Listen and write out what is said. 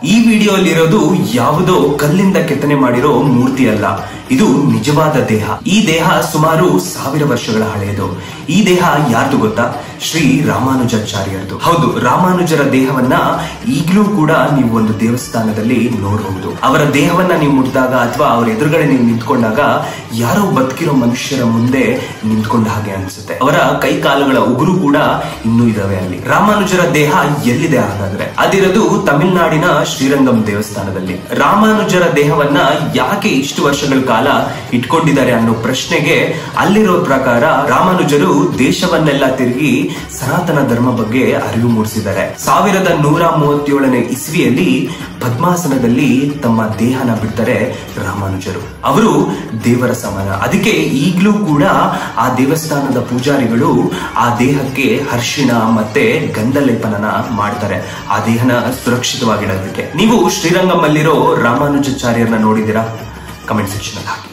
ಈ ವಿಡಿಯೋಲಿರೋದು ಯಾವುದೋ ಕಲ್ಲಿಂದ ಕೆತ್ತನೆ ಮಾಡಿರೋ ಮೂರ್ತಿ ಅಲ್ಲ, ಇದು ನಿಜವಾದ ದೇಹ. ಈ ದೇಹ ಸುಮಾರು 1000 ವರ್ಷಗಳ ಹಳೆಯದು. ಈ ದೇಹ ಯಾರ್ದು ಗೊತ್ತಾ? ಶ್ರೀ ರಾಮಾನುಜಾಚಾರ್ಯರದು. ಹೌದು, ರಾಮಾನುಜರ ದೇಹವನ್ನ ಈಗಲೂ ಕೂಡ ನೀವು ಒಂದು ದೇವಸ್ಥಾನದಲ್ಲಿ ನೋಡಬಹುದು. ಅವರ ದೇಹವನ್ನ ನೀವು ಮುಟ್ಟಿದಾಗ ಅಥವಾ ಅವರ ಎದುರುಗಡೆ ನೀವು ನಿಂತ್ಕೊಂಡಾಗ ಯಾರೋ ಬದುಕಿರೋ ಮನುಷ್ಯರ ಮುಂದೆ ನಿಂತ್ಕೊಂಡ ಹಾಗೆ ಅನ್ಸುತ್ತೆ. ಅವರ ಕೈ ಕಾಲುಗಳ ಉಗುರು ಕೂಡ ಇನ್ನೂ ಇದಾವೆ ಅಲ್ಲಿ. ರಾಮಾನುಜರ ದೇಹ ಎಲ್ಲಿದೆ ಹಾಗಾದ್ರೆ? ಅದಿರೋದು ತಮಿಳುನಾಡಿನ ಶ್ರೀರಂಗಂ ದೇವಸ್ಥಾನದಲ್ಲಿ. ರಾಮಾನುಜರ ದೇಹವನ್ನ ಯಾಕೆ ಇಷ್ಟು ವರ್ಷಗಳ ಕಾಲ ಇಟ್ಕೊಂಡಿದ್ದಾರೆ ಅನ್ನೋ ಪ್ರಶ್ನೆಗೆ ಅಲ್ಲಿರೋ ಪ್ರಕಾರ ರಾಮಾನುಜರು ದೇಶವನ್ನೆಲ್ಲ ತಿರುಗಿ ಸನಾತನ ಧರ್ಮ ಬಗ್ಗೆ ಅರಿವು ಮೂಡಿಸಿದ್ದಾರೆ. 1137ನೇ ಇಸ್ವಿಯಲ್ಲಿ ಪದ್ಮಾಸನದಲ್ಲಿ ತಮ್ಮ ದೇಹನ ಬಿಡ್ತಾರೆ ರಾಮಾನುಜರು. ಅವರು ದೇವರ ಸಮಾನ. ಅದಕ್ಕೆ ಈಗಲೂ ಕೂಡ ಆ ದೇವಸ್ಥಾನದ ಪೂಜಾರಿಗಳು ಆ ದೇಹಕ್ಕೆ ಅರಿಶಿಣ ಮತ್ತೆ ಗಂಧ ಲೇಪನನ ಮಾಡ್ತಾರೆ, ಆ ದೇಹನ ಸುರಕ್ಷಿತವಾಗಿಡೋದಕ್ಕೆ. ನೀವು ಶ್ರೀರಂಗಂ ಅಲ್ಲಿರೋ ರಾಮಾನುಜಾಚಾರ್ಯರನ್ನ ನೋಡಿದ್ದೀರಾ? ಕಮೆಂಟ್ ಸೆಕ್ಷನ್ ಅಲ್ಲಿ ಹಾಕಿ.